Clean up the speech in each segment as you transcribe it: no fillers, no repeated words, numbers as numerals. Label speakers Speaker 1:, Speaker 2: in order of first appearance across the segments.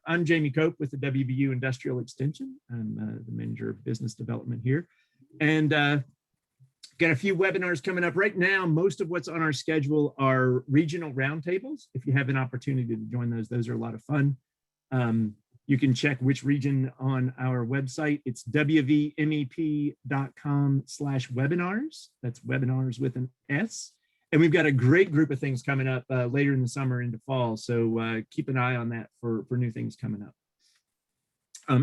Speaker 1: I'm Jamie Cope with the WVU Industrial Extension. I'm the Manager of Business Development here. And got a few webinars coming up right now. Most of what's on our schedule are regional roundtables. If you have an opportunity to join those are a lot of fun. You can check which region on our website. It's wvmep.com/webinars. That's webinars with an S. And we've got a great group of things coming up later in the summer into fall. So keep an eye on that for new things coming up.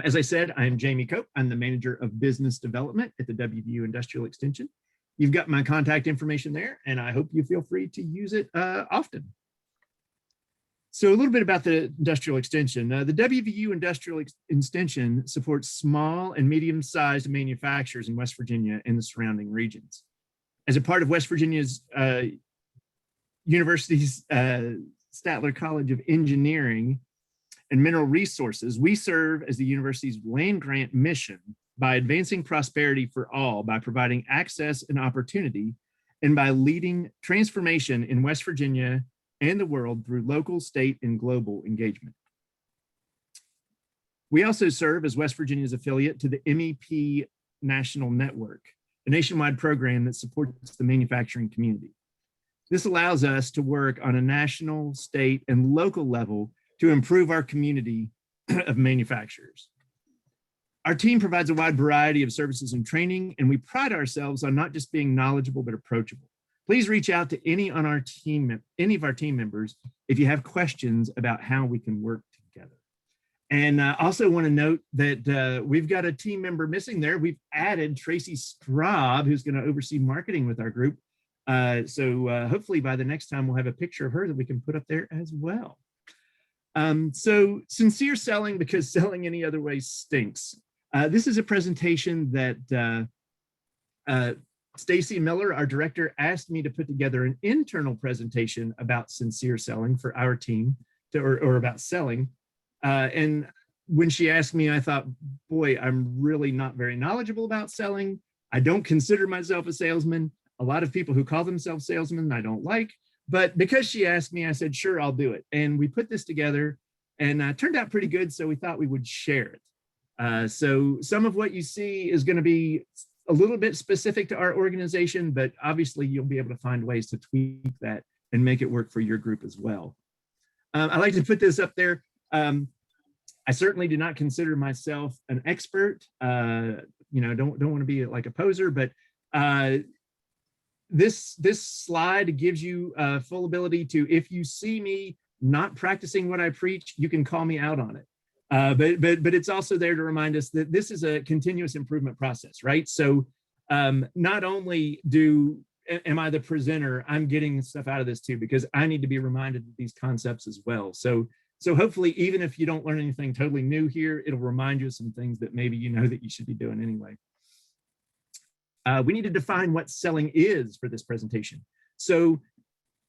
Speaker 1: As I said, I'm Jamie Cope. I'm the Manager of Business Development at the WVU Industrial Extension. You've got my contact information there, and I hope you feel free to use it often. So a little bit about the Industrial Extension. The WVU Industrial Extension supports small and medium-sized manufacturers in West Virginia and the surrounding regions. As a part of West Virginia's University's Statler College of Engineering and Mineral Resources, we serve as the university's land grant mission by advancing prosperity for all, by providing access and opportunity, and by leading transformation in West Virginia and the world through local, state, and global engagement. We also serve as West Virginia's affiliate to the MEP National Network, a nationwide program that supports the manufacturing community. This allows us to work on a national, state, and local level to improve our community of manufacturers. Our team provides a wide variety of services and training, and we pride ourselves on not just being knowledgeable, but approachable. Please reach out to any of our team members if you have questions about how we can work together. And I also want to note that we've got a team member missing there. We've added Tracy Straub, who's going to oversee marketing with our group. So hopefully by the next time we'll have a picture of her that we can put up there as well. So sincere selling, because selling any other way stinks. This is a presentation that Stacy Miller, our director, asked me to put together an internal presentation about sincere selling for our team, or about selling. And when she asked me, I thought, boy, I'm really not very knowledgeable about selling. I don't consider myself a salesman. A lot of people who call themselves salesmen I don't like, but because she asked me, I said, sure, I'll do it. And we put this together and turned out pretty good, so we thought we would share it. So some of what you see is going to be a little bit specific to our organization, but obviously you'll be able to find ways to tweak that and make it work for your group as well. I like to put this up there. I certainly do not consider myself an expert. Don't want to be like a poser, but this slide gives you full ability to, if you see me not practicing what I preach, you can call me out on it. But it's also there to remind us that this is a continuous improvement process, right? So not only am I the presenter, I'm getting stuff out of this too, because I need to be reminded of these concepts as well. So hopefully, even if you don't learn anything totally new here, it'll remind you of some things that maybe you know that you should be doing anyway. We need to define what selling is for this presentation. So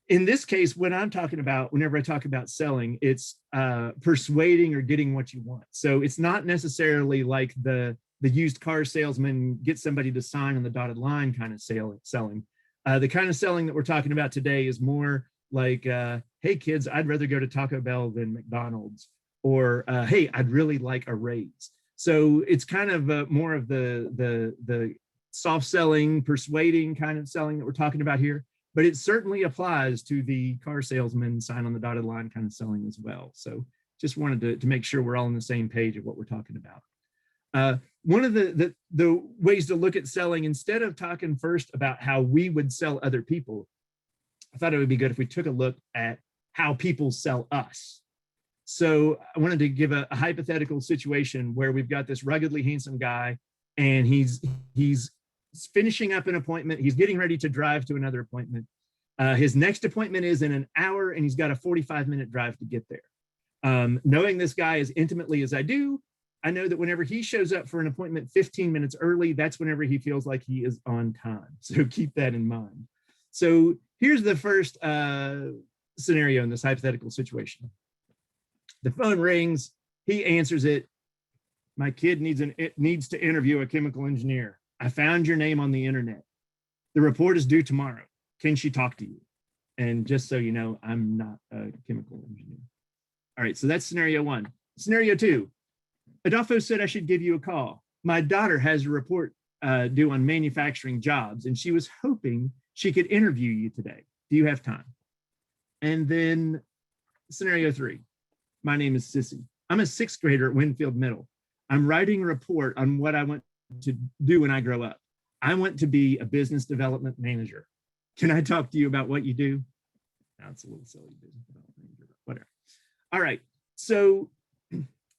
Speaker 1: in this case, what I'm talking about, whenever I talk about selling, it's persuading or getting what you want. So it's not necessarily like the used car salesman gets somebody to sign on the dotted line kind of selling. The kind of selling that we're talking about today is more like, hey kids, I'd rather go to Taco Bell than McDonald's, or hey, I'd really like a raise. So it's kind of more of the soft selling, persuading kind of selling that we're talking about here, but it certainly applies to the car salesman sign on the dotted line kind of selling as well. So just wanted to make sure we're all on the same page of what we're talking about. One of the ways to look at selling, instead of talking first about how we would sell other people, I thought it would be good if we took a look at how people sell us. So I wanted to give a hypothetical situation where we've got this ruggedly handsome guy, and he's finishing up an appointment. He's getting ready to drive to another appointment. His next appointment is in an hour, and he's got a 45-minute drive to get there. Knowing this guy as intimately as I do, I know that whenever he shows up for an appointment 15 minutes early, that's whenever he feels like he is on time. So keep that in mind. So here's the first scenario in this hypothetical situation. The phone rings, he answers it. My kid needs to interview a chemical engineer. I found your name on the internet. The report is due tomorrow. Can she talk to you? And just so you know, I'm not a chemical engineer. All right, so that's scenario one. Scenario 2, Adolfo said I should give you a call. My daughter has a report due on manufacturing jobs, and she was hoping she could interview you today. Do you have time? And then scenario 3, my name is Sissy. I'm a 6th grader at Winfield Middle. I'm writing a report on what I want to do when I grow up. I want to be a business development manager. Can I talk to you about what you do? Now it's a little silly, business development manager, but whatever. All right, so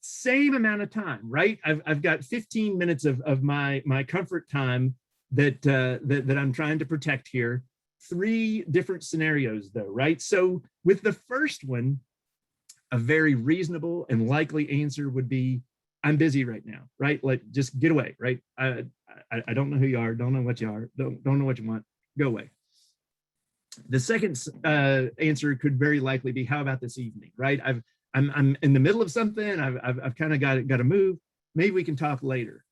Speaker 1: same amount of time, right? I've got 15 minutes of my comfort time that I'm trying to protect here. 3 different scenarios though, right? So with the first one, a very reasonable and likely answer would be, I'm busy right now, right? Like, just get away, right? I don't know who you are, don't know what you are, don't know what you want, go away. The second answer could very likely be, how about this evening, right? I'm in the middle of something, I've kind of got to move, maybe we can talk later.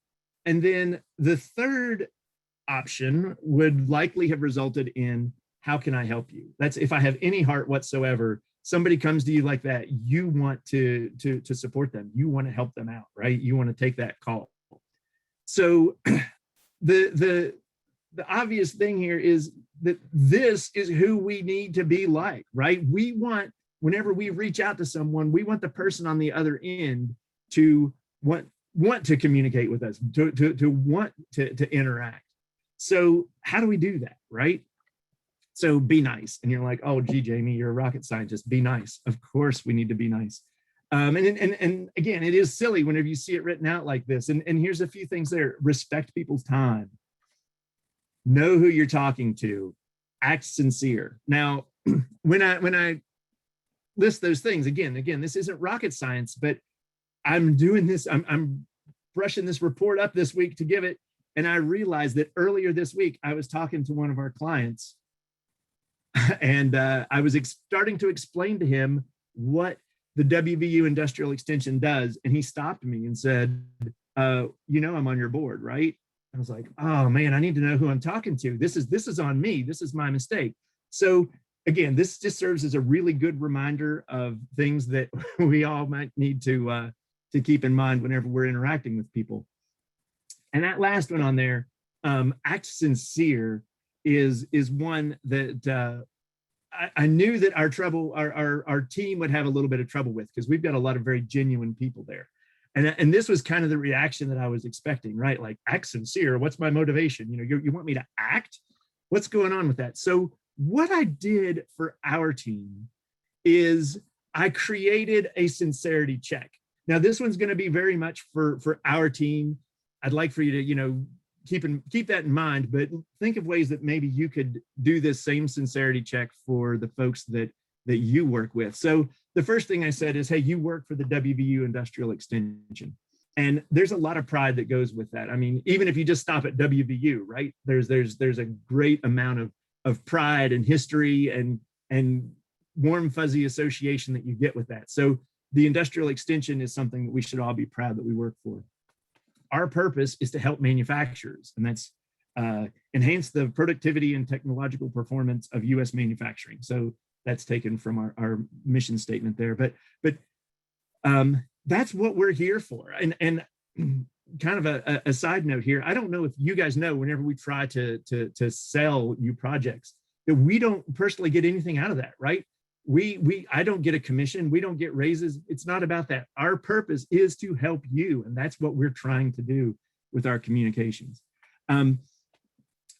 Speaker 1: And then the third option would likely have resulted in, how can I help you? That's if I have any heart whatsoever. Somebody comes to you like that, you want to support them, you want to help them out, right? You want to take that call. So the obvious thing here is that this is who we need to be like, right? We want, whenever we reach out to someone, we want the person on the other end to want to communicate with us, to want to interact. So how do we do that, right? So be nice. And you're like, oh, gee, Jamie, you're a rocket scientist. Be nice. Of course, we need to be nice. And again, it is silly whenever you see it written out like this. And here's a few things there. Respect people's time. Know who you're talking to. Act sincere. Now, when I list those things, again, this isn't rocket science, but I'm doing this. I'm brushing this report up this week to give it. And I realized that earlier this week, I was talking to one of our clients, and I was starting to explain to him what the WVU Industrial Extension does. And he stopped me and said, you know, I'm on your board, right? I was like, oh man, I need to know who I'm talking to. This is on me. This is my mistake. So again, this just serves as a really good reminder of things that we all might need to keep in mind whenever we're interacting with people. And that last one on there, act sincere, is one that I knew that our team would have a little bit of trouble with, because we've got a lot of very genuine people there. And this was kind of the reaction that I was expecting, right? Like, act sincere, what's my motivation? You know, you want me to act? What's going on with that? So what I did for our team is I created a sincerity check. Now, this one's going to be very much for our team. I'd like for you to, you know, keep that in mind, but think of ways that maybe you could do this same sincerity check for the folks that you work with. So the first thing I said is, hey, you work for the WVU Industrial Extension. And there's a lot of pride that goes with that. I mean, even if you just stop at WVU, right? There's a great amount of pride and history and warm, fuzzy association that you get with that. So the Industrial Extension is something that we should all be proud that we work for. Our purpose is to help manufacturers, and that's enhance the productivity and technological performance of U.S. manufacturing. So that's taken from our mission statement there. But that's what we're here for. And kind of a side note here, I don't know if you guys know, whenever we try to sell you projects, that we don't personally get anything out of that, right? I don't get a commission. We don't get raises. It's not about that. Our purpose is to help you. And that's what we're trying to do with our communications.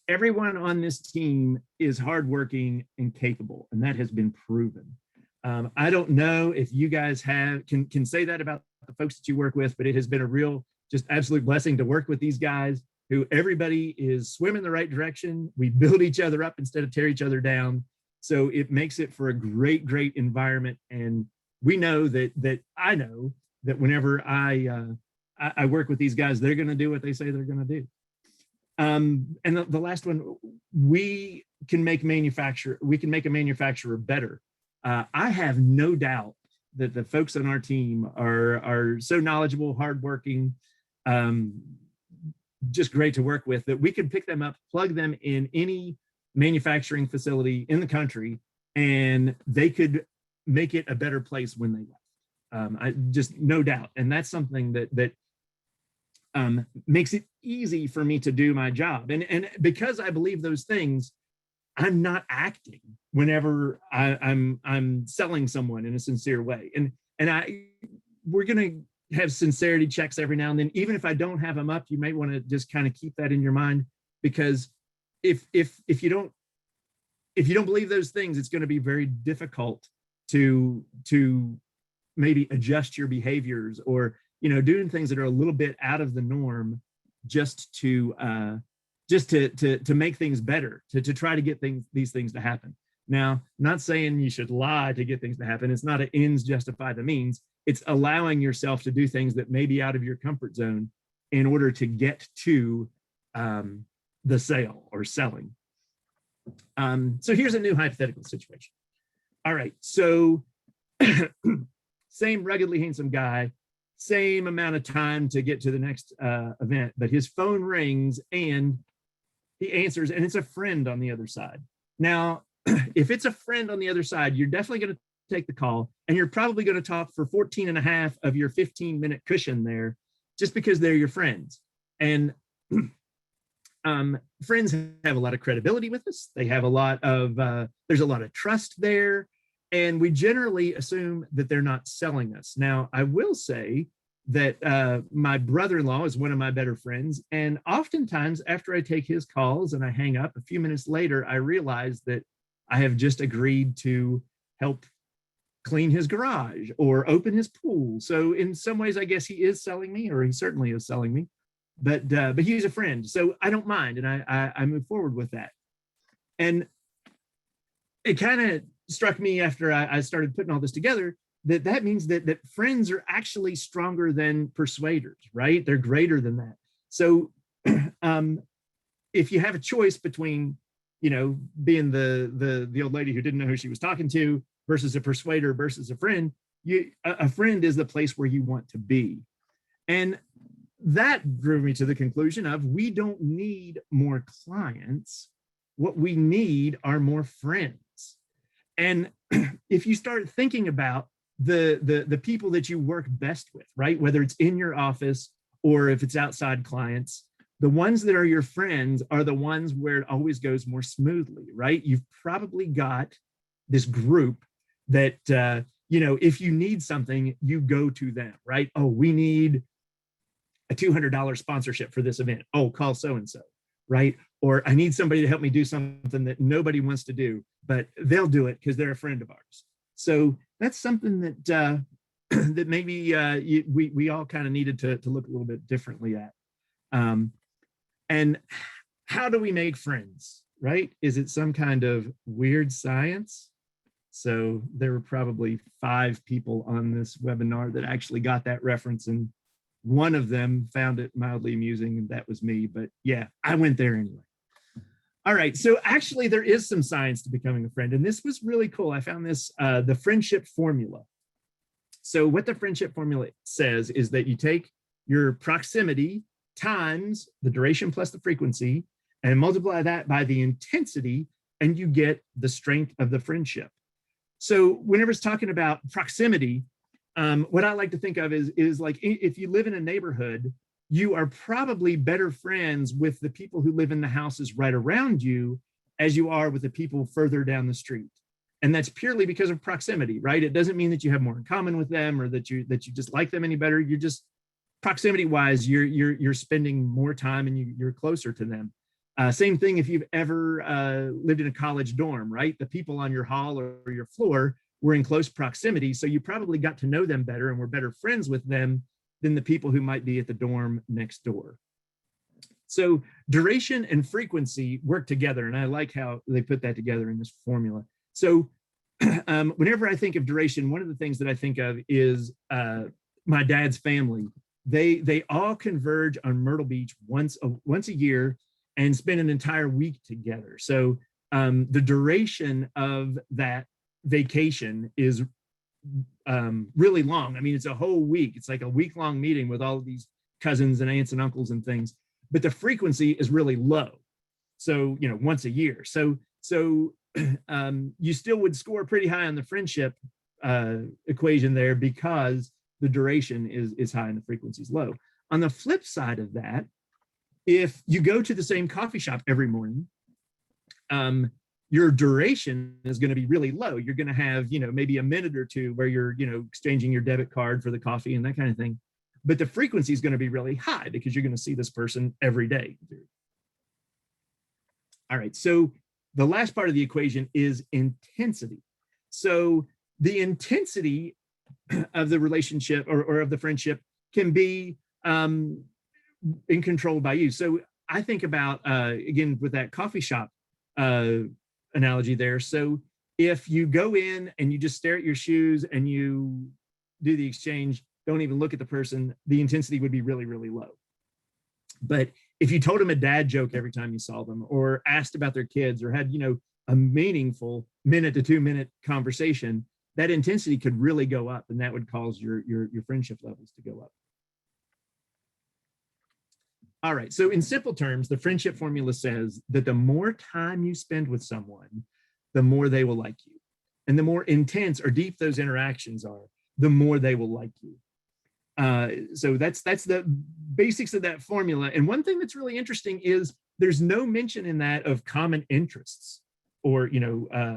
Speaker 1: Everyone on this team is hardworking and capable, and that has been proven. I don't know if you guys can say that about the folks that you work with, but it has been a real, just absolute blessing to work with these guys, who everybody is swimming the right direction. We build each other up instead of tear each other down. So it makes it for a great, great environment. And we know that I know that whenever I work with these guys, they're going to do what they say they're going to do. And the last one, we can make a manufacturer better. I have no doubt that the folks on our team are so knowledgeable, hardworking, just great to work with, that we could pick them up, plug them in any manufacturing facility in the country, and they could make it a better place when they left. I just no doubt. And that's something that makes it easy for me to do my job. And because I believe those things, I'm not acting whenever I'm selling someone in a sincere way. And we're gonna have sincerity checks every now and then. Even if I don't have them up, you might want to just kind of keep that in your mind, because if you don't believe those things, it's going to be very difficult to maybe adjust your behaviors, or doing things that are a little bit out of the norm, just to make things better, to try to get these things to happen. Now, not saying you should lie to get things to happen. It's not an ends justify the means. It's allowing yourself to do things that may be out of your comfort zone in order to get to the sale or selling. So here's a new hypothetical situation. All right, so same ruggedly handsome guy, same amount of time to get to the next event, but his phone rings and he answers, and it's a friend on the other side. Now, if it's a friend on the other side, you're definitely going to take the call, and you're probably going to talk for 14 and a half of your 15-minute cushion there, just because they're your friends. And friends have a lot of credibility with us. They have a lot of, there's a lot of trust there, and we generally assume that they're not selling us. Now, I will say that my brother-in-law is one of my better friends, and oftentimes after I take his calls and I hang up, a few minutes later, I realize that I have just agreed to help clean his garage or open his pool. So in some ways, I guess he is selling me, or he certainly is selling me, but he's a friend, so I don't mind, and I move forward with that. And it kind of struck me after I started putting all this together that means that friends are actually stronger than persuaders, right? They're greater than that. So if you have a choice between, being the old lady who didn't know who she was talking to versus a persuader versus a friend, a friend is the place where you want to be. And that drew me to the conclusion of, we don't need more clients. What we need are more friends. And if you start thinking about the people that you work best with, right? Whether it's in your office or if it's outside clients, the ones that are your friends are the ones where it always goes more smoothly, right? You've probably got this group that, if you need something, you go to them, right? Oh, we need a $200 sponsorship for this event. Oh, call so-and-so, right? Or I need somebody to help me do something that nobody wants to do, but they'll do it because they're a friend of ours. So that's something that that maybe we all kind of needed to look a little bit differently at. And how do we make friends, right? Is it some kind of weird science? So there were probably 5 people on this webinar that actually got that reference, and one of them found it mildly amusing, and that was me. But yeah, I went there anyway. All right, so actually there is some science to becoming a friend, and this was really cool. I found this, the friendship formula. So what the friendship formula says is that you take your proximity times the duration plus the frequency and multiply that by the intensity, and you get the strength of the friendship. So whenever it's talking about proximity, what I like to think of is like, if you live in a neighborhood, you are probably better friends with the people who live in the houses right around you as you are with the people further down the street. And that's purely because of proximity, right? It doesn't mean that you have more in common with them or that you just like them any better. You're just, proximity wise, you're spending more time and you're closer to them. Same thing if you've ever lived in a college dorm, right? The people on your hall or your floor were in close proximity, so you probably got to know them better and were better friends with them than the people who might be at the dorm next door. So duration and frequency work together, and I like how they put that together in this formula. So whenever I think of duration, one of the things that I think of is my dad's family. They all converge on Myrtle Beach once a year and spend an entire week together. So the duration of that vacation is really long. I mean, it's a whole week. It's like a week-long meeting with all of these cousins and aunts and uncles and things, but the frequency is really low. So, once a year. So you still would score pretty high on the friendship equation there because the duration is high and the frequency is low. On the flip side of that, if you go to the same coffee shop every morning, your duration is going to be really low. You're going to have, maybe a minute or two where you're, exchanging your debit card for the coffee and that kind of thing. But the frequency is going to be really high because you're going to see this person every day. All right. So the last part of the equation is intensity. So the intensity of the relationship or of the friendship can be controlled by you. So I think about, again, with that coffee shop analogy there. So if you go in and you just stare at your shoes and you do the exchange, don't even look at the person, the intensity would be really, really low. But if you told them a dad joke every time you saw them, or asked about their kids, or had, a meaningful minute to 2 minute conversation, that intensity could really go up, and that would cause your friendship levels to go up. All right, so in simple terms, the friendship formula says that the more time you spend with someone, the more they will like you. And the more intense or deep those interactions are, the more they will like you. So that's the basics of that formula. And one thing that's really interesting is there's no mention in that of common interests or,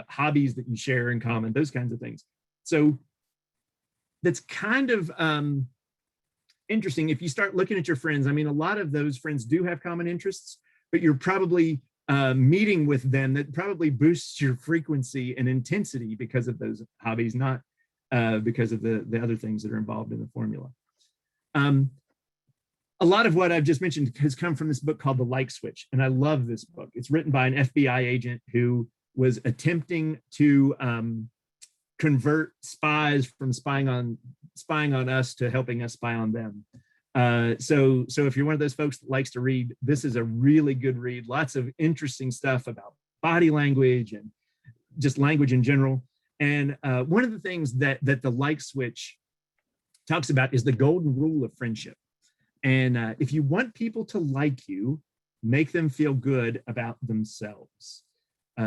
Speaker 1: hobbies that you share in common, those kinds of things. So that's kind of interesting. If you start looking at your friends, I mean, a lot of those friends do have common interests, but you're probably meeting with them that probably boosts your frequency and intensity because of those hobbies, not because of the other things that are involved in the formula. A lot of what I've just mentioned has come from this book called The Like Switch, and I love this book. It's written by an FBI agent who was attempting to convert spies from spying on us to helping us spy on them. So if you're one of those folks that likes to read, this is a really good read. Lots of interesting stuff about body language and just language in general. And one of the things that the Like Switch talks about is the golden rule of friendship. And if you want people to like you, make them feel good about themselves.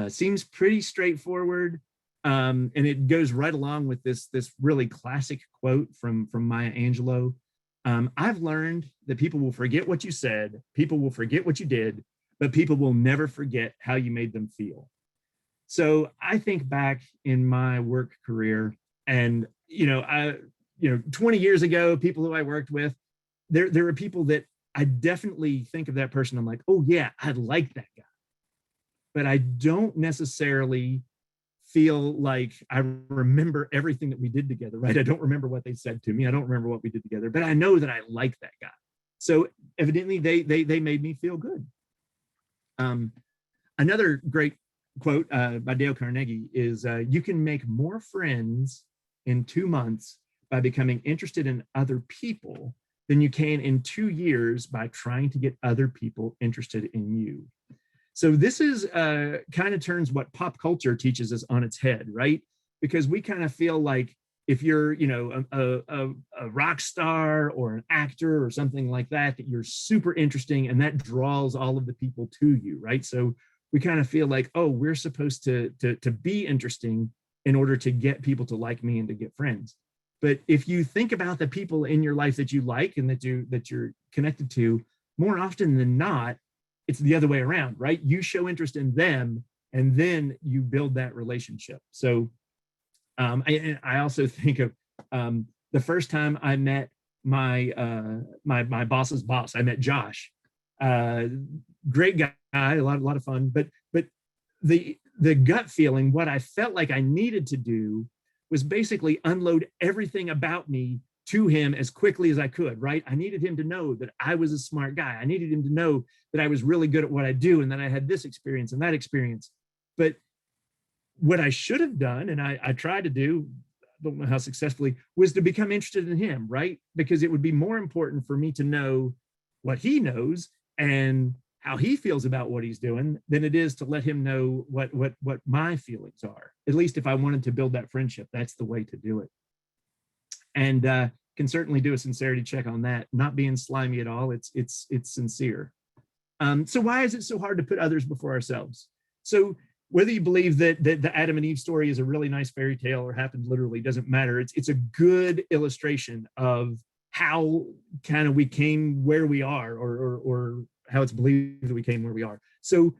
Speaker 1: Seems pretty straightforward. And it goes right along with this really classic quote from Maya Angelou. I've learned that people will forget what you said, people will forget what you did, but people will never forget how you made them feel. So I think back in my work career, and 20 years ago, people who I worked with, there were people that I definitely think of that person. I'm like, oh yeah, I like that guy, but I don't necessarily feel like I remember everything that we did together, right? I don't remember what they said to me. I don't remember what we did together, but I know that I like that guy. So evidently they made me feel good. Another great quote by Dale Carnegie is, you can make more friends in 2 months by becoming interested in other people than you can in 2 years by trying to get other people interested in you. So this is kind of turns what pop culture teaches us on its head, right? Because we kind of feel like if you're, a rock star or an actor or something like that, that you're super interesting and that draws all of the people to you, right? So we kind of feel like, oh, we're supposed to be interesting in order to get people to like me and to get friends. But if you think about the people in your life that you like and that you're connected to, more often than not, it's the other way around, right? You show interest in them, and then you build that relationship. So I also think of the first time I met my boss's boss. I met Josh, great guy, a lot of fun. But the gut feeling, what I felt like I needed to do was basically unload everything about me to him as quickly as I could, right? I needed him to know that I was a smart guy. I needed him to know that I was really good at what I do and that I had this experience and that experience. But what I should have done, and I tried to do, I don't know how successfully, was to become interested in him, right? Because it would be more important for me to know what he knows and how he feels about what he's doing than it is to let him know what my feelings are. At least if I wanted to build that friendship, that's the way to do it. And can certainly do a sincerity check on that. Not being slimy at all. It's sincere. So why is it so hard to put others before ourselves? So whether you believe that the Adam and Eve story is a really nice fairy tale or happened literally, doesn't matter. It's a good illustration of how kind of we came where we are, or how it's believed that we came where we are. So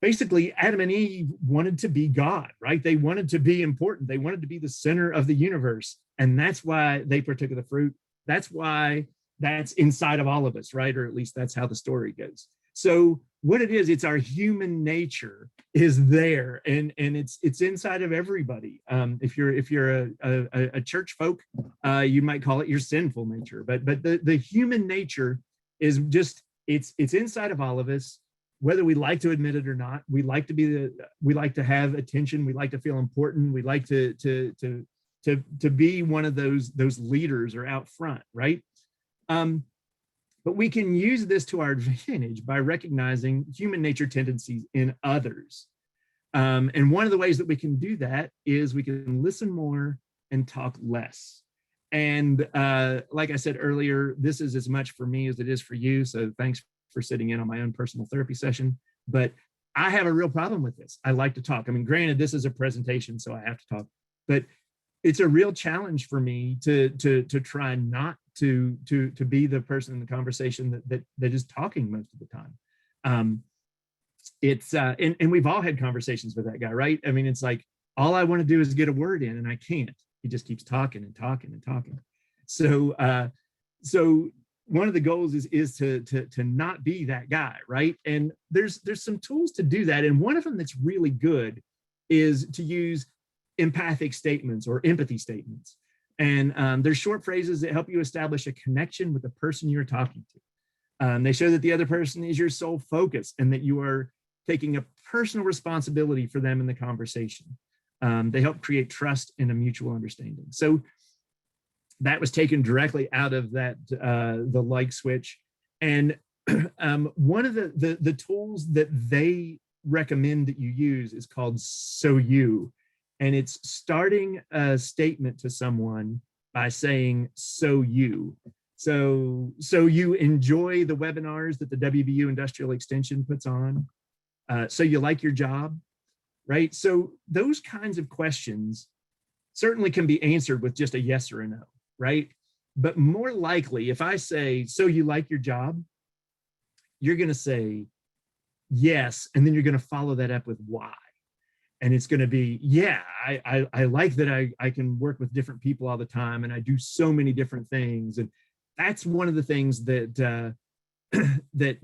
Speaker 1: basically, Adam and Eve wanted to be God, right? They wanted to be important. They wanted to be the center of the universe. And that's why they partook of the fruit. That's why that's inside of all of us, right? Or at least that's how the story goes. So what it is, it's our human nature is there, and it's inside of everybody. If you're a church folk, you might call it your sinful nature, but the human nature is just it's inside of all of us, whether we like to admit it or not. We like to have attention. We like to feel important. We like to be one of those leaders or out front, right? But we can use this to our advantage by recognizing human nature tendencies in others. And one of the ways that we can do that is we can listen more and talk less. And like I said earlier, this is as much for me as it is for you. So thanks for sitting in on my own personal therapy session. But I have a real problem with this. I like to talk. I mean, granted, this is a presentation, so I have to talk. But it's a real challenge for me to try not to be the person in the conversation that is talking most of the time. And we've all had conversations with that guy, right? I mean, it's like, all I want to do is get a word in, and I can't. He just keeps talking and talking and talking. So one of the goals is to not be that guy, right? And there's some tools to do that, and one of them that's really good is to use empathic statements or empathy statements. And they're short phrases that help you establish a connection with the person you're talking to. They show that the other person is your sole focus and that you are taking a personal responsibility for them in the conversation. They help create trust and a mutual understanding. So that was taken directly out of that the like switch. And one of the tools that they recommend that you use is called So You. And it's starting a statement to someone by saying, so you. So you enjoy the webinars that the WVU Industrial Extension puts on. So you like your job, right? So those kinds of questions certainly can be answered with just a yes or a no, right? But more likely, if I say, so you like your job, you're going to say yes, and then you're going to follow that up with why. And it's going to be, yeah, I like that I can work with different people all the time, and I do so many different things. And that's one of the things that that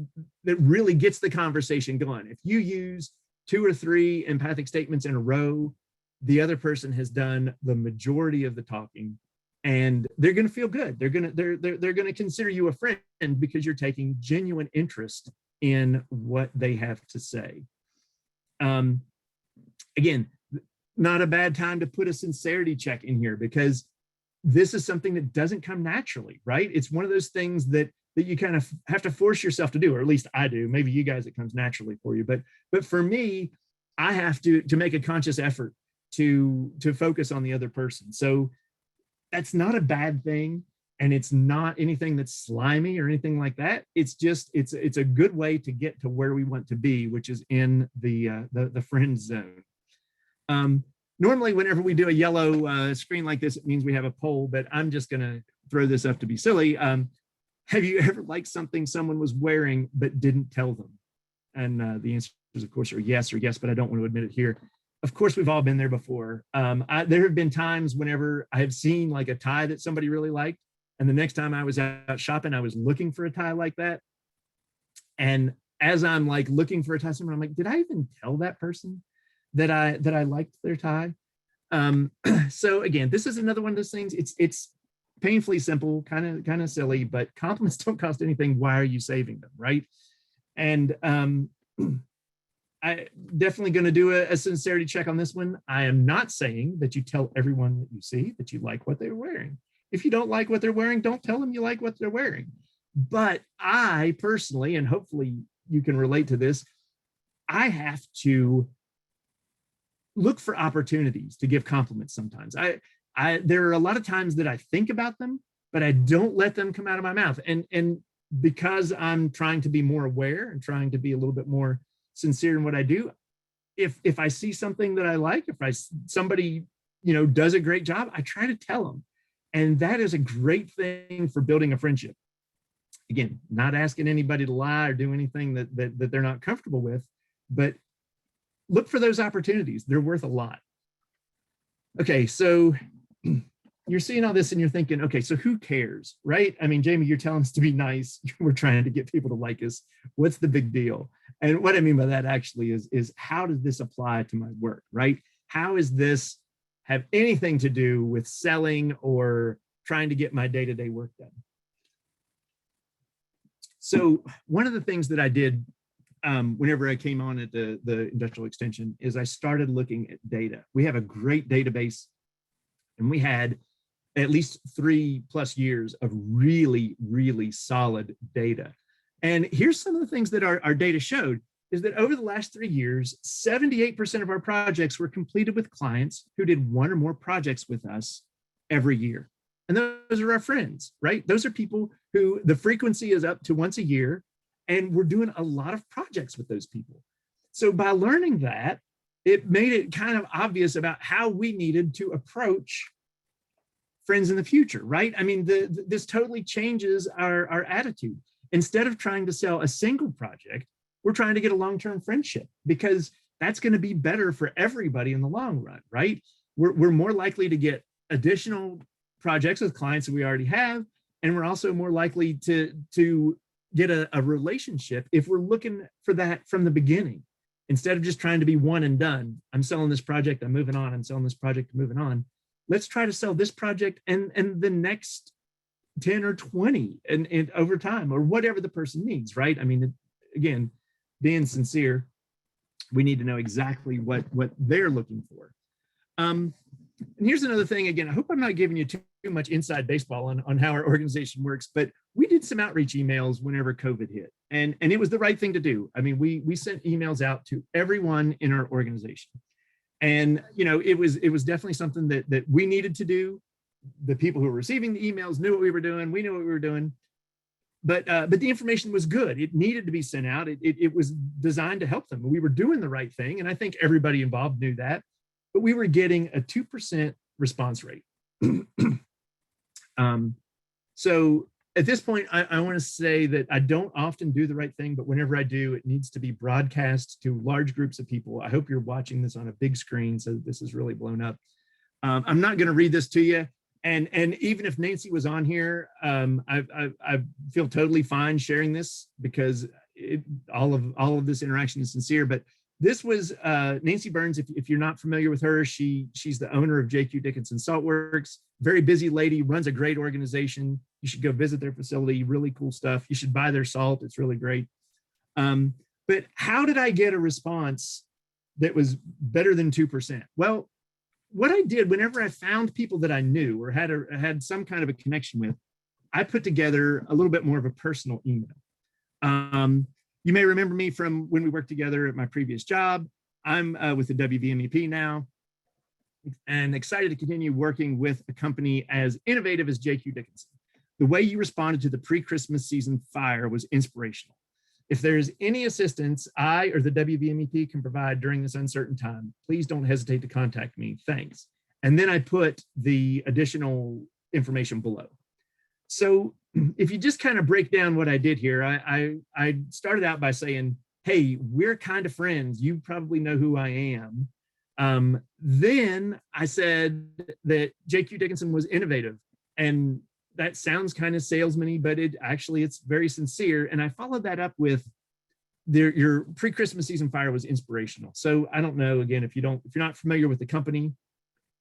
Speaker 1: really gets the conversation going. If you use 2 or 3 empathic statements in a row, the other person has done the majority of the talking, and they're going to feel good. They're going to consider you a friend because you're taking genuine interest in what they have to say. Again, not a bad time to put a sincerity check in here, because this is something that doesn't come naturally, right? It's one of those things that you kind of have to force yourself to do, or at least I do. Maybe you guys, it comes naturally for you, but for me, I have to make a conscious effort to focus on the other person. So that's not a bad thing, and it's not anything that's slimy or anything like that. It's just it's a good way to get to where we want to be, which is in the friend zone. Normally, whenever we do a yellow screen like this, it means we have a poll, but I'm just going to throw this up to be silly. Have you ever liked something someone was wearing but didn't tell them? And the answers, of course, are yes or yes, but I don't want to admit it here. Of course, we've all been there before. There have been times whenever I have seen like a tie that somebody really liked, and the next time I was out shopping, I was looking for a tie like that. And as I'm like looking for a tie somewhere, I'm like, did I even tell that person that I liked their tie? So again, this is another one of those things. It's painfully simple, kind of silly, but compliments don't cost anything. Why are you saving them, right? And I definitely going to do a sincerity check on this one. I am not saying that you tell everyone that you see that you like what they're wearing. If you don't like what they're wearing, don't tell them you like what they're wearing. But I personally, and hopefully you can relate to this, I have to look for opportunities to give compliments sometimes. There are a lot of times that I think about them, but I don't let them come out of my mouth. And because I'm trying to be more aware and trying to be a little bit more sincere in what I do, if I see something that I like, somebody, does a great job, I try to tell them. And that is a great thing for building a friendship. Again, not asking anybody to lie or do anything that they're not comfortable with, but look for those opportunities. They're worth a lot. Okay, so you're seeing all this and you're thinking, okay, so who cares, right? I mean, Jamie, you're telling us to be nice. We're trying to get people to like us. What's the big deal? And what I mean by that actually is how does this apply to my work, right? How does this have anything to do with selling or trying to get my day-to-day work done? So one of the things that I did whenever I came on at the industrial extension is I started looking at data. We have a great database, and we had at least 3+ years of really, really solid data. And here's some of the things that our data showed is that over the last 3 years, 78% of our projects were completed with clients who did one or more projects with us every year. And those are our friends, right? Those are people who the frequency is up to once a year, and we're doing a lot of projects with those people. So by learning that, it made it kind of obvious about how we needed to approach friends in the future, right? I mean, this totally changes our attitude. Instead of trying to sell a single project, we're trying to get a long-term friendship, because that's going to be better for everybody in the long run, right? We're more likely to get additional projects with clients that we already have, and we're also more likely to get a relationship if we're looking for that from the beginning, instead of just trying to be one and done. I'm selling this project, I'm moving on. I'm selling this project, I'm moving on. Let's try to sell this project and the next 10 or 20 and over time, or whatever the person needs, right? I mean, again, being sincere, we need to know exactly what they're looking for. And here's another thing. Again, I hope I'm not giving you too much inside baseball on how our organization works, but we did some outreach emails whenever COVID hit, and it was the right thing to do. I mean, we sent emails out to everyone in our organization, and it was definitely something that we needed to do. The people who were receiving the emails knew what we were doing. We knew what we were doing, but the information was good. It needed to be sent out. It was designed to help them. We were doing the right thing, and I think everybody involved knew that. But we were getting a 2% response rate. So at this point, I want to say that I don't often do the right thing, but whenever I do, it needs to be broadcast to large groups of people. I hope you're watching this on a big screen, so this is really blown up. I'm not going to read this to you. And even if Nancy was on here, I feel totally fine sharing this, because all of this interaction is sincere. But this was Nancy Burns. If you're not familiar with her, she's the owner of J.Q. Dickinson Saltworks. Very busy lady, runs a great organization. You should go visit their facility. Really cool stuff. You should buy their salt. It's really great. But how did I get a response that was better than 2%? Well, what I did whenever I found people that I knew or had some kind of a connection with, I put together a little bit more of a personal email. You may remember me from when we worked together at my previous job. I'm with the WVMEP now, and excited to continue working with a company as innovative as J.Q. Dickinson. The way you responded to the pre-Christmas season fire was inspirational. If there's any assistance I or the WVMEP can provide during this uncertain time, please don't hesitate to contact me. Thanks. And then I put the additional information below. So if you just kind of break down what I did here, I started out by saying, hey, we're kind of friends. You probably know who I am. Then I said that J.Q. Dickinson was innovative, and that sounds kind of salesman-y, but it's very sincere. And I followed that up with your pre-Christmas season fire was inspirational. So I don't know, again, if you're not familiar with the company,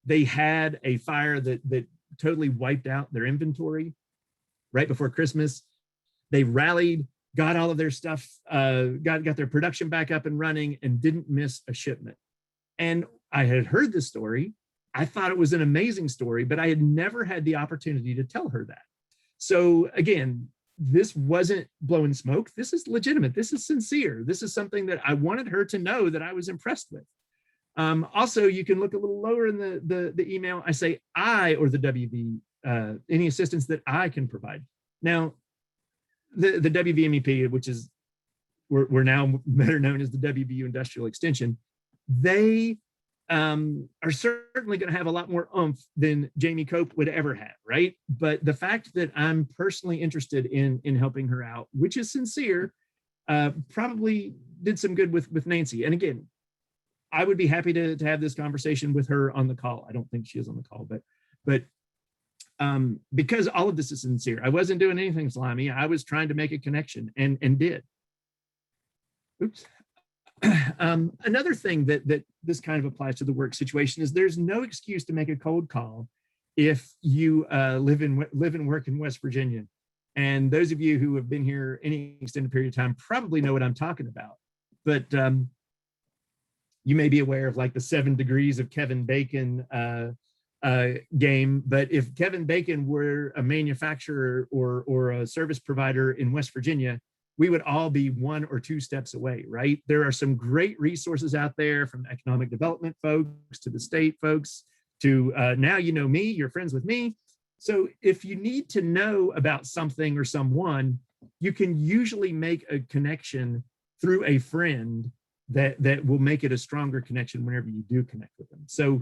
Speaker 1: they had a fire that totally wiped out their inventory right before Christmas. They rallied, got all of their stuff, got their production back up and running, and didn't miss a shipment. And I had heard this story. I thought it was an amazing story, but I had never had the opportunity to tell her that. So again, this wasn't blowing smoke. This is legitimate. This is sincere. This is something that I wanted her to know that I was impressed with. Also, you can look a little lower in the email. I say I or the WV, any assistance that I can provide. Now, the WVMEP, which is we're now better known as the WVU Industrial Extension, they are certainly going to have a lot more oomph than Jamie Cope would ever have, right? But the fact that I'm personally interested in helping her out, which is sincere, probably did some good with Nancy. And again, I would be happy to have this conversation with her on the call. I don't think she is on the call, but because all of this is sincere. I wasn't doing anything slimy. I was trying to make a connection and did. Oops. Another thing that this kind of applies to the work situation is there's no excuse to make a cold call if you live and work in West Virginia. And those of you who have been here any extended period of time probably know what I'm talking about. But you may be aware of like the 7 degrees of Kevin Bacon game. But if Kevin Bacon were a manufacturer or a service provider in West Virginia, we would all be 1 or 2 steps away, right? There are some great resources out there, from economic development folks to the state folks to now you know me, you're friends with me. So if you need to know about something or someone, you can usually make a connection through a friend that will make it a stronger connection whenever you do connect with them. So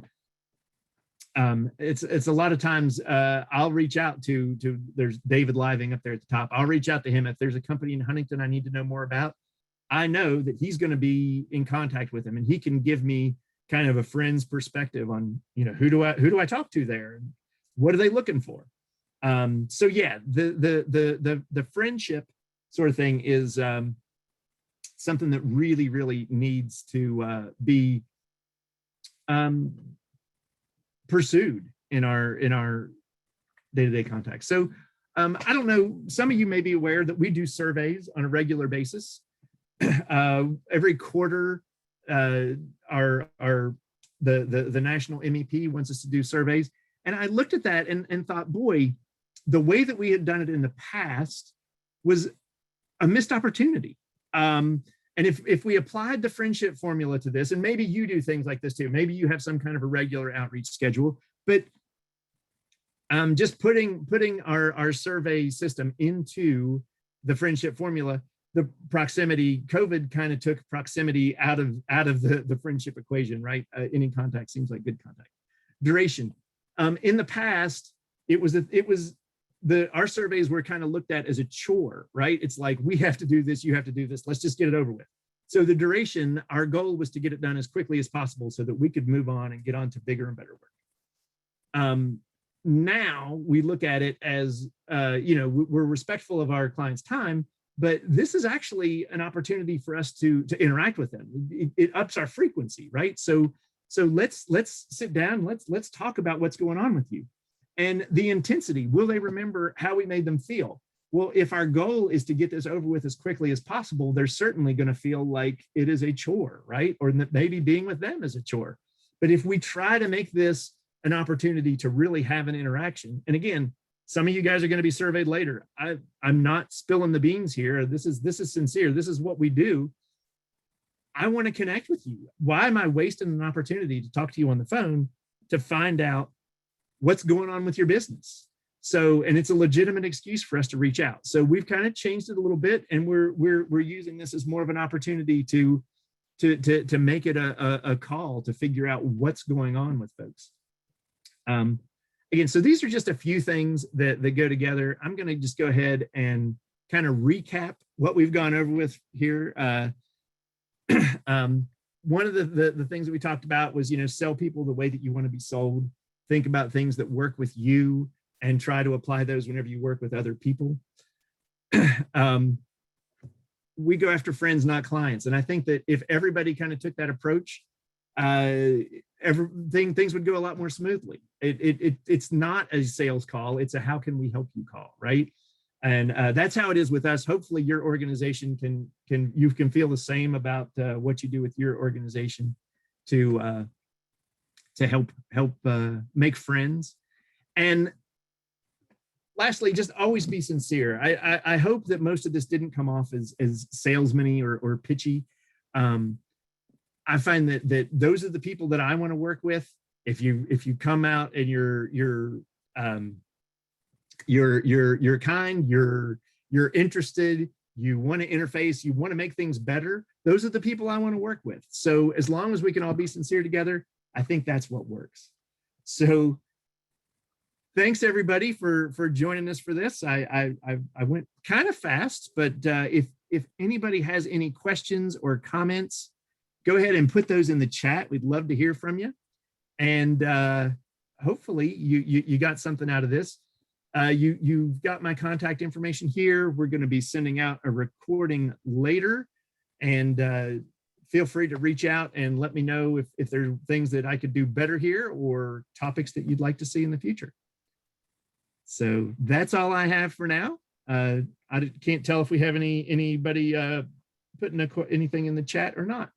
Speaker 1: it's a lot of times I'll reach out to there's David Living up there at the top. I'll reach out to him if there's a company in Huntington I need to know more about. I know that he's going to be in contact with him, and he can give me kind of a friend's perspective on, you know, who do I talk to there, and what are they looking for. So yeah, the friendship sort of thing is something that really needs to be pursued in our day-to-day contact. So I don't know, some of you may be aware that we do surveys on a regular basis. Every quarter, the national MEP wants us to do surveys. And I looked at that and thought, boy, the way that we had done it in the past was a missed opportunity. And if we applied the friendship formula to this, and maybe you do things like this too, maybe you have some kind of a regular outreach schedule, but just putting our survey system into the friendship formula, the proximity, COVID kind of took proximity out of the friendship equation, right? Any contact seems like good contact. Duration. In the past, our surveys were kind of looked at as a chore, right? It's like, we have to do this, you have to do this, let's just get it over with. So the duration, our goal was to get it done as quickly as possible so that we could move on and get on to bigger and better work. Now we look at it as, we're respectful of our clients' time, but this is actually an opportunity for us to interact with them. It ups our frequency, right? So let's sit down, let's talk about what's going on with you. And the intensity, will they remember how we made them feel? Well, if our goal is to get this over with as quickly as possible, they're certainly going to feel like it is a chore, right? Or maybe being with them is a chore. But if we try to make this an opportunity to really have an interaction, and again, some of you guys are going to be surveyed later. I'm not spilling the beans here. This is sincere. This is what we do. I want to connect with you. Why am I wasting an opportunity to talk to you on the phone to find out what's going on with your business? So, and it's a legitimate excuse for us to reach out. So we've kind of changed it a little bit, and we're using this as more of an opportunity to make it a call to figure out what's going on with folks. Again, so these are just a few things that go together. I'm going to just go ahead and kind of recap what we've gone over with here. One of the things that we talked about was, sell people the way that you want to be sold. Think about things that work with you and try to apply those whenever you work with other people. We go after friends, not clients. And I think that if everybody kind of took that approach, things would go a lot more smoothly. It's not a sales call. It's a how can we help you call, right? And that's how it is with us. Hopefully your organization can feel the same about what you do with your organization to help make friends. And lastly, just always be sincere. I hope that most of this didn't come off as salesman-y or pitchy. I find that those are the people that I want to work with. If you come out and you're kind, you're interested, you want to interface, you want to make things better, those are the people I want to work with. So as long as we can all be sincere together, I think that's what works. So thanks everybody for joining us for this. I went kind of fast, but if anybody has any questions or comments, go ahead and put those in the chat. We'd love to hear from you. And hopefully you got something out of this. You've got my contact information here. We're going to be sending out a recording later, and feel free to reach out and let me know if there are things that I could do better here or topics that you'd like to see in the future. So that's all I have for now. I can't tell if we have anybody putting anything in the chat or not.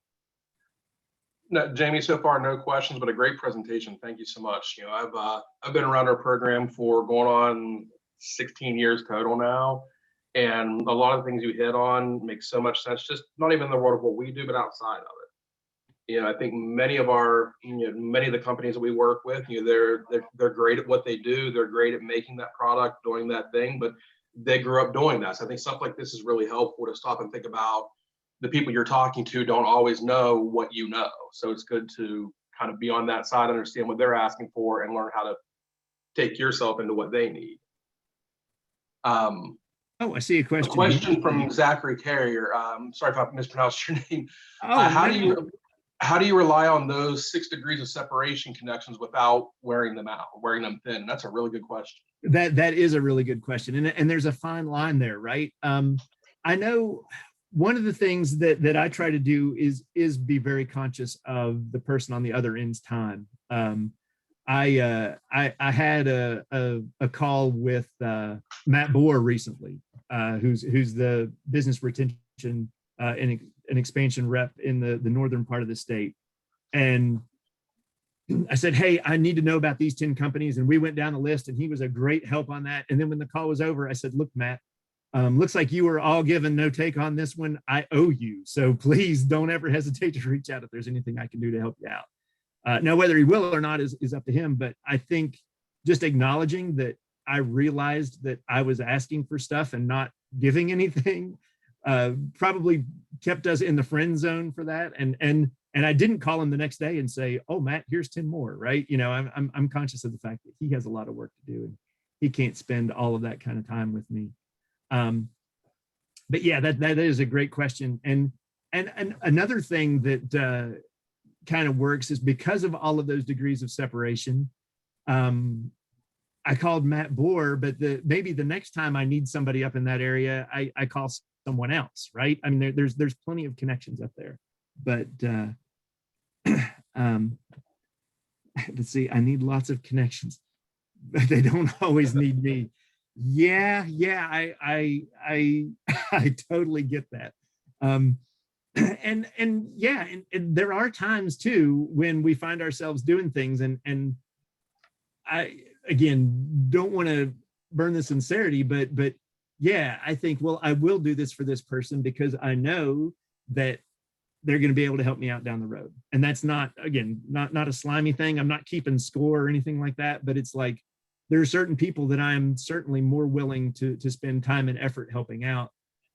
Speaker 2: No, Jamie, so far no questions, but a great presentation. Thank you so much. You know, I've been around our program for going on 16 years total now, and a lot of the things you hit on make so much sense. Just not even in the world of what we do, but outside of it. You know, I think many of the companies that we work with, you know, they're great at what they do. They're great at making that product, doing that thing, but they grew up doing that. So I think stuff like this is really helpful to stop and think about. The people you're talking to don't always know what you know. So it's good to kind of be on that side, understand what they're asking for, and learn how to take yourself into what they need.
Speaker 1: Oh, I see a question.
Speaker 2: A question from Zachary Carrier. Sorry if I mispronounced your name.
Speaker 1: Oh,
Speaker 2: how do you rely on those 6 degrees of separation connections without wearing them out, wearing them thin? That's a really good question.
Speaker 1: That is a really good question. And there's a fine line there, right? I know one of the things that I try to do is be very conscious of the person on the other end's time. I had a call with Matt Bohr recently, who's the business retention and expansion rep in the northern part of the state. And I said, hey, I need to know about these 10 companies. And we went down the list, and he was a great help on that. And then when the call was over, I said, look, Matt, looks like you were all given no take on this one. I owe you. So please don't ever hesitate to reach out if there's anything I can do to help you out. Now, whether he will or not is up to him. But I think just acknowledging that I realized that I was asking for stuff and not giving anything probably kept us in the friend zone for that. And I didn't call him the next day and say, oh, Matt, here's 10 more, right? You know, I'm conscious of the fact that he has a lot of work to do, and he can't spend all of that kind of time with me. But yeah, that is a great question. And another thing that kind of works is because of all of those degrees of separation. I called Matt Bohr, but maybe the next time I need somebody up in that area, I call someone else, right? I mean, there's plenty of connections up there, but let's see, I need lots of connections, but they don't always need me. Yeah, I totally get that. And yeah, and there are times too when we find ourselves doing things, and I again don't want to burn the sincerity, but yeah, I think, well, I will do this for this person because I know that they're going to be able to help me out down the road. And that's not, again, not a slimy thing. I'm not keeping score or anything like that, but it's like there are certain people that I'm certainly more willing to spend time and effort helping out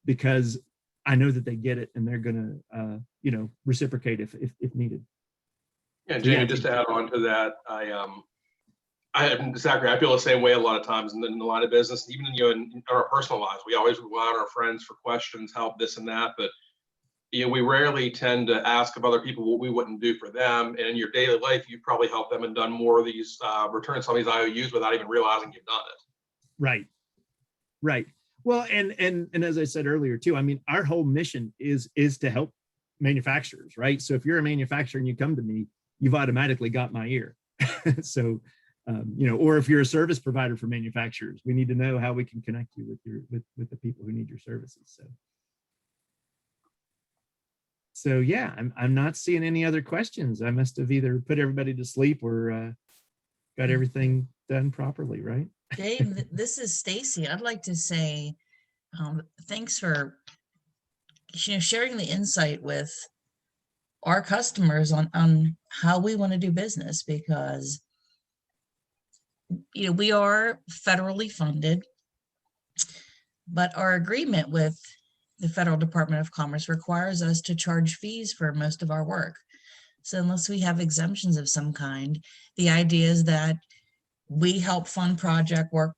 Speaker 1: because I know that they get it and they're going to, reciprocate if needed.
Speaker 2: Yeah, Jamie, just to add on to that, Zachary, I feel the same way a lot of times in the line of business, even in our personal lives. We always rely on our friends for questions, help, this and that, but we rarely tend to ask of other people what we wouldn't do for them. And in your daily life, you probably helped them and done more of these returns some of these IOUs without even realizing you've done it.
Speaker 1: Right. Well, and as I said earlier too, I mean, our whole mission is to help manufacturers, right? So if you're a manufacturer and you come to me, you've automatically got my ear. So, or if you're a service provider for manufacturers, we need to know how we can connect you with the people who need your services. So yeah, I'm not seeing any other questions. I must have either put everybody to sleep or got everything done properly, right?
Speaker 3: Dave, this is Stacy. I'd like to say thanks for sharing the insight with our customers on how we want to do business, because we are federally funded, but our agreement with the Federal Department of Commerce requires us to charge fees for most of our work. So unless we have exemptions of some kind, the idea is that we help fund project work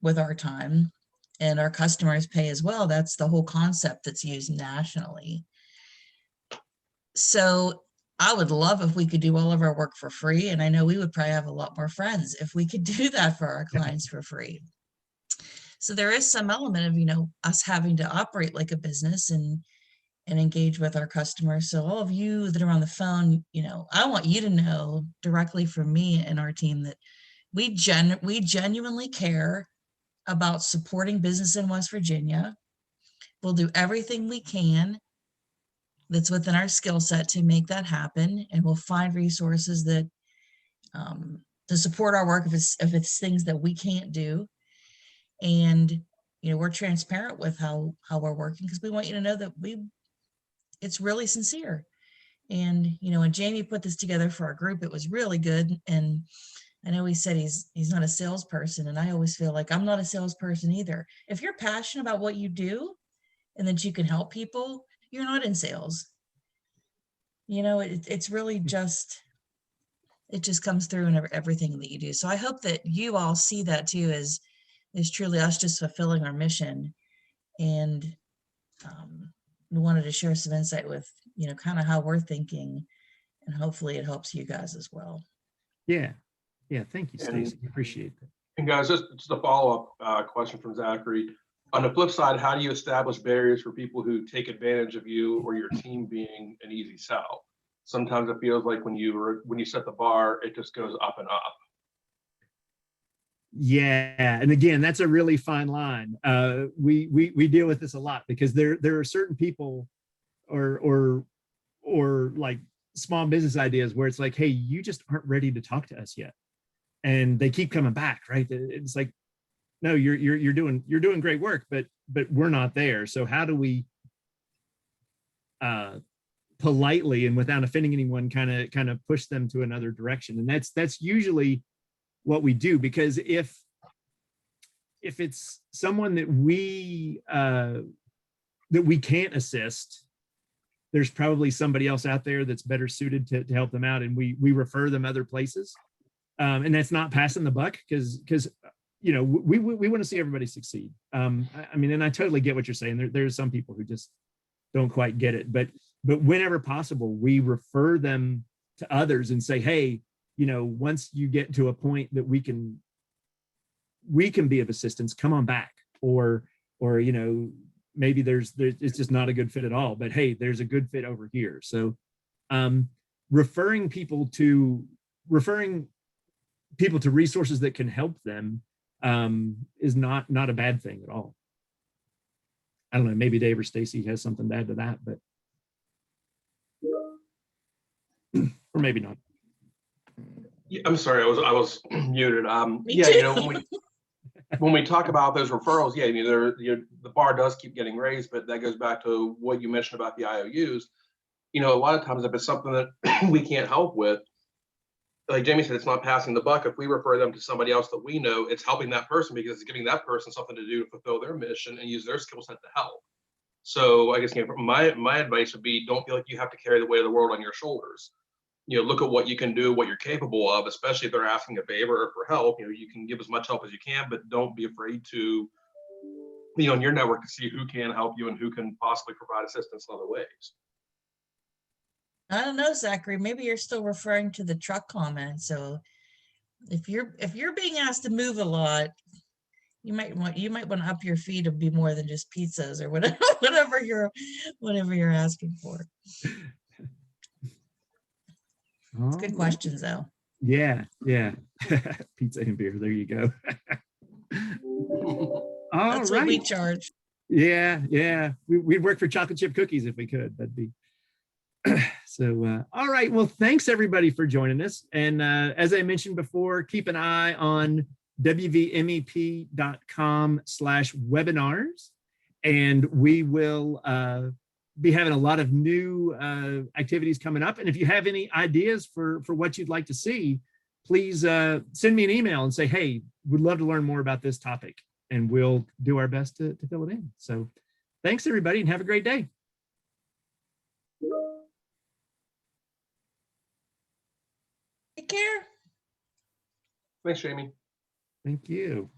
Speaker 3: with our time and our customers pay as well. That's the whole concept that's used nationally. So I would love if we could do all of our work for free. And I know we would probably have a lot more friends if we could do that for our clients for free. So there is some element of, us having to operate like a business and engage with our customers. So all of you that are on the phone, I want you to know directly from me and our team that we genuinely care about supporting business in West Virginia. We'll do everything we can that's within our skill set to make that happen. And we'll find resources that to support our work if it's things that we can't do. And, we're transparent with how we're working because we want you to know that it's really sincere. And, when Jamie put this together for our group, it was really good. And I know he said he's not a salesperson, and I always feel like I'm not a salesperson either. If you're passionate about what you do and that you can help people, you're not in sales. It's really just, it just comes through in everything that you do. So I hope that you all see that too as truly us just fulfilling our mission. And we wanted to share some insight with, kind of how we're thinking, and hopefully it helps you guys as well.
Speaker 1: Yeah. Thank you, Stacey. Appreciate that.
Speaker 2: And guys, just a follow-up question from Zachary. On the flip side, how do you establish barriers for people who take advantage of you or your team being an easy sell? Sometimes it feels like when you set the bar, it just goes up and up.
Speaker 1: Yeah, and again, that's a really fine line. We deal with this a lot because there are certain people or like small business ideas where it's like, hey, you just aren't ready to talk to us yet, and they keep coming back, right? It's like, no, you're doing great work, but we're not there. So how do we politely and without offending anyone kind of push them to another direction? And that's usually what we do, because if it's someone that we can't assist, there's probably somebody else out there that's better suited to help them out, and we refer them other places. And that's not passing the buck, because we want to see everybody succeed. I mean, and I totally get what you're saying. There's some people who just don't quite get it, but whenever possible, we refer them to others and say, hey, once you get to a point that we can be of assistance, come on back, or maybe it's just not a good fit at all, but hey, there's a good fit over here. So referring people to resources that can help them is not a bad thing at all. I don't know, maybe Dave or Stacey has something to add to that, but or maybe not.
Speaker 2: Yeah, I'm sorry, I was muted. When we talk about those referrals, the bar does keep getting raised, but that goes back to what you mentioned about the IOUs. A lot of times if it's something that we can't help with, like Jamie said, it's not passing the buck. If we refer them to somebody else that we know, it's helping that person because it's giving that person something to do to fulfill their mission and use their skill set to help. So I guess my advice would be, don't feel like you have to carry the weight of the world on your shoulders. Look at what you can do, what you're capable of, especially if they're asking a favor or for help. You can give as much help as you can, but don't be afraid to, in your network, to see who can help you and who can possibly provide assistance in other ways.
Speaker 3: I don't know, Zachary, maybe you're still referring to the truck comment. So if you're being asked to move a lot, you might want to up your fee to be more than just pizzas or whatever you're asking for. It's good questions though.
Speaker 1: Yeah. Pizza and beer. There you go.
Speaker 3: That's what we charge.
Speaker 1: Yeah. We'd work for chocolate chip cookies if we could. That'd be so. All right. Well, thanks everybody for joining us. And as I mentioned before, keep an eye on wvmep.com/webinars, and we will be having a lot of new activities coming up. And if you have any ideas for what you'd like to see, please send me an email and say, hey, we'd love to learn more about this topic, and we'll do our best to fill it in. So Thanks, everybody, and have a great day.
Speaker 3: Take care.
Speaker 2: Thanks, Jamie.
Speaker 1: Thank you.